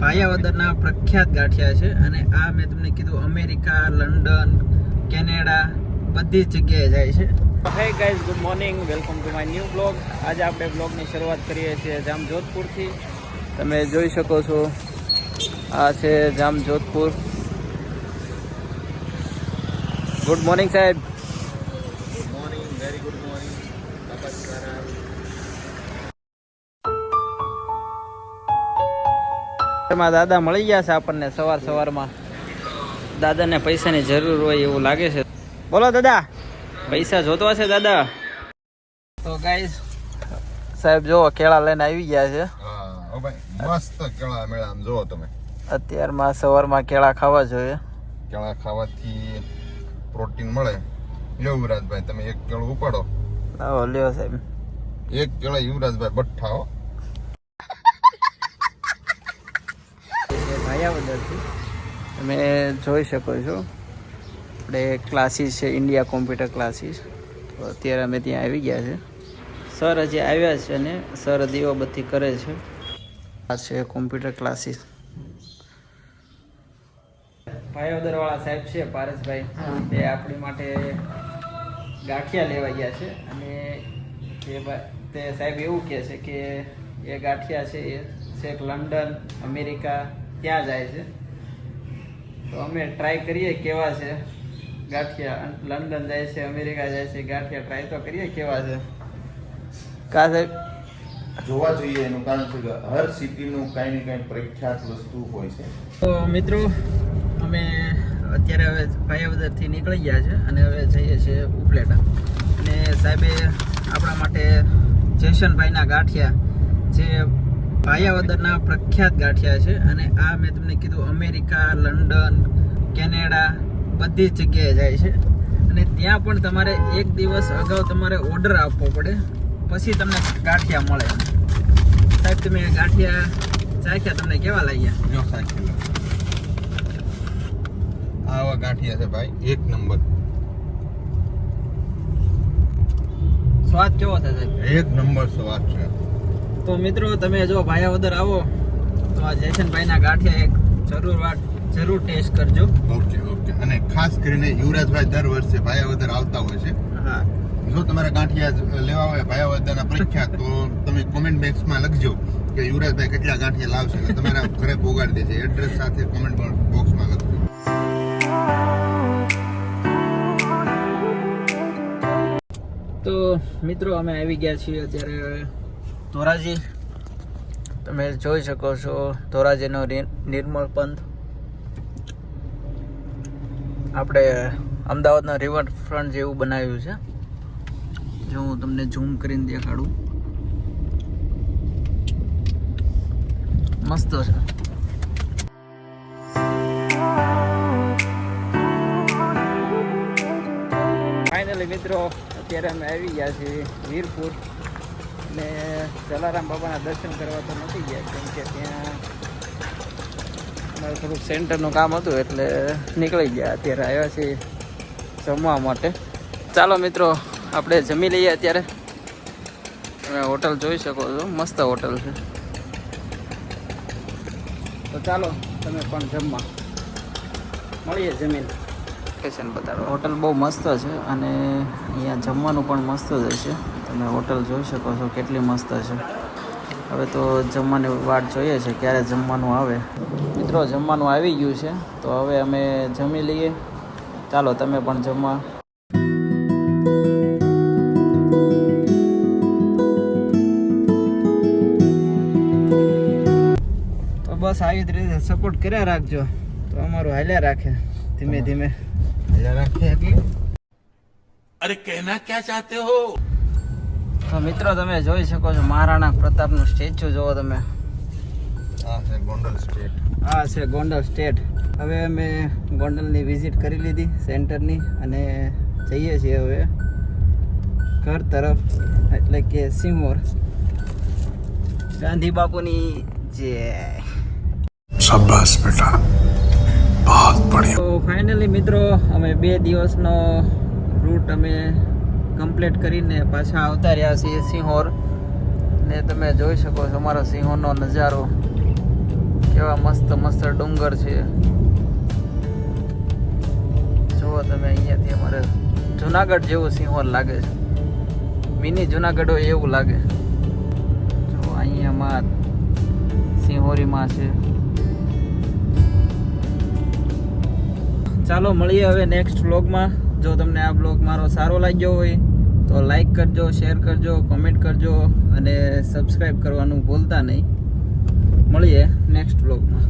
ભાયાવદરના પ્રખ્યાત ગાંઠિયા છે અને આ મેં તમને કીધું અમેરિકા, લંડન, કેનેડા બધી જ જગ્યાએ જાય છે. Hey guys, good morning, welcome to my new blog. આજે આપણે બ્લોગની શરૂઆત કરીએ છીએ જામજોધપુરથી. તમે જોઈ શકો છો, આ છે જામજોધપુર. ગુડ મોર્નિંગ સાહેબ. Good morning, very good morning. દાદા મળી ગયા છે આપણને સવારમાં. દાદાને પૈસાની જરૂર હોય એવું લાગે છે. બોલો દાદા, પૈસા જોતો હશે દાદા? તો ગાઈઝ, સાહેબ જો કેળા લઈને આવી ગયા છે. હા ભાઈ, મસ્ત કેળા મેળા આમ જોવો તમે. અત્યારમાં સવારમાં કેળા ખાવા જોઈએ. કેળા ખાવાથી પ્રોટીન મળે. લ્યો યુવરાજભાઈ, તમે એક કેળું ઉપાડો. લાવો લ્યો સાહેબ. એક કેળા યુવરાજભાઈ બઠ્ઠા હો. ભાયાવદરથી તમે જોઈ શકો છો, આપણે ક્લાસીસ છે, ઇન્ડિયા કોમ્પ્યુટર ક્લાસીસ. તો અત્યારે અમે ત્યાં આવી ગયા છે. સર હજી આવ્યા છે અને સર દીવાબત્તી કરે છે. આ છે કોમ્પ્યુટર ક્લાસીસ. ભાયાવદરવાળા સાહેબ છે પારસભાઈ, તે આપણી માટે ગાંઠિયા લેવા ગયા છે. અને તે સાહેબ એવું કહે છે કે એ ગાંઠિયા છે એ છેક લંડન, અમેરિકા ત્યાં જાય છે. તો અમે ટ્રાય કરીએ કેવા છે ગાંઠિયા. લંડન જાય છે, અમેરિકા જાય છે, ગાંઠિયા ટ્રાય તો કરીએ કેવા છે. કા સાહેબ જોવા જોઈએ, એનું કારણ છે કે હર સિટીનું કાંઈ ને કાંઈ પ્રખ્યાત વસ્તુ હોય છે. તો મિત્રો, અમે અત્યારે હવે ભાયાવદરથી નીકળી ગયા છે અને હવે જઈએ છીએ ઉપલેટા. અને સાહેબે આપણા માટે જયશનભાઈના ગાંઠિયા, જે ભાયાવદરના પ્રખ્યાત ગાંઠિયા છે. અને આ મેં તમને કીધું અમેરિકા, લંડન, કેનેડા બધી જ જગ્યાએ જાય છે. અને ત્યાં પણ તમારે એક દિવસ અગાઉ તમારે ઓર્ડર આપવો પડે, પછી તમને ગાંઠિયા મળે. સાહેબ, તમે ગાંઠિયા ચાખ્યા, તમને કેવા લાગ્યા? જો સાચી આવા ગાંઠિયા છે ભાઈ, એક નંબર. સ્વાદ કેવો છે સાહેબ? એક નંબર સ્વાદ છે. તો મિત્રો, તમે જો ભાયાવદર આવો તો આ જયશનભાઈના ગાંઠિયા એક જરૂર ટેસ્ટ કરજો. ઓકે. અને ખાસ કરીને યુવરાજભાઈ દર વર્ષે ભાયાવદર આવતા હોય છે. હા, જો તમારા ગાંઠિયા લેવા હોય ભાયાવદરના પ્રખ્યાત, તો તમે કોમેન્ટ બોક્સમાં લખજો કે યુવરાજભાઈ કેટલા ગાંઠિયા લાવશે, અને તમારા ઘરે પોગાડી દેશે. એડ્રેસ સાથે કોમેન્ટ બોક્સમાં લખજો. તો મિત્રો, અમે આવી ગયા છીએ અત્યારે ધોરાજી. તમે જોઈ શકો છો ધોરાજીનો નિર્મળ પંથ. આપણે અમદાવાદના રિવરફ્રન્ટ જેવું બનાવ્યું છે. જો હું તમને ઝૂમ કરીને દેખાડું, મસ્ત છે. ફાઇનલી મિત્રો, અત્યારે અમે આવી ગયા છીએ વીરપુર. અને જલારામ બાબાના દર્શન કરવા તો નથી ગયા, કેમ કે ત્યાં અમારે થોડુંક સેન્ટરનું કામ હતું એટલે નીકળી ગયા. અત્યારે આવ્યા છીએ જમવા માટે. ચાલો મિત્રો, આપણે જમી લઈએ. અત્યારે તમે હોટલ જોઈ શકો છો, મસ્ત હોટલ છે. તો ચાલો, તમે પણ જમવા મળીએ જમીન. લોકેશન બતાડો. હોટલ બહુ મસ્ત છે અને અહીંયા જમવાનું પણ મસ્ત જ છે. તમે હોટલ જોઈ શકો છો કેટલી મસ્ત છે. હવે તો જમવાની વાટ જોઈએ છે ક્યારે જમવાનું આવે. મિત્રો, જમવાનું આવી ગયું છે, તો હવે અમે જમી લઈએ. ચાલો, તમે પણ જમવા. તો બસ આવી જ રીતે સપોર્ટ કર્યા રાખજો, તો અમારું હાલ્યા રાખે ધીમે ધીમે. અરે કહેના ક્યાં ચાહતે હો? તો મિત્રો, તમે જોઈ શકો છો મહારાણા પ્રતાપનું સ્ટેચ્યુ. જુઓ તમે, આ છે ગોંડલ સ્ટેટ. આ છે ગોંડલ સ્ટેટ. હવે અમે ગોંડલની વિઝિટ કરી લીધી સેન્ટરની, અને જઈએ છીએ હવે ઘર તરફ, એટલે કે સિંહોર. ગાંધી બાપુની જય. શાબાશ બેટા, બહુત બઢિયા. તો ફાઇનલી મિત્રો, અમે 2 દિવસનો રૂટ અમે કમ્પ્લીટ કરીને પાછા આવતા રહ્યા છીએ સિંહોર. ને તમે જોઈ શકો છો અમારો સિંહોરનો નજારો કેવા મસ્ત મસ્ત ડુંગર છે. જુઓ તમે અહીંયાથી અમારે જુનાગઢ જેવું સિંહોર લાગે છે. મિની જુનાગઢ હોય એવું લાગે. જો અહીંયામાં સિંહોરીમાં છે. ચાલો મળીએ હવે નેક્સ્ટ વ્લોગમાં. જો તમને આ વ્લોગ મારો સારો લાગ્યો હોય તો લાઈક કરજો, શેર કરજો, કોમેન્ટ કરજો અને સબસ્ક્રાઈબ કરવાનું ભૂલતા નહીં. મળીએ નેક્સ્ટ વ્લોગમાં.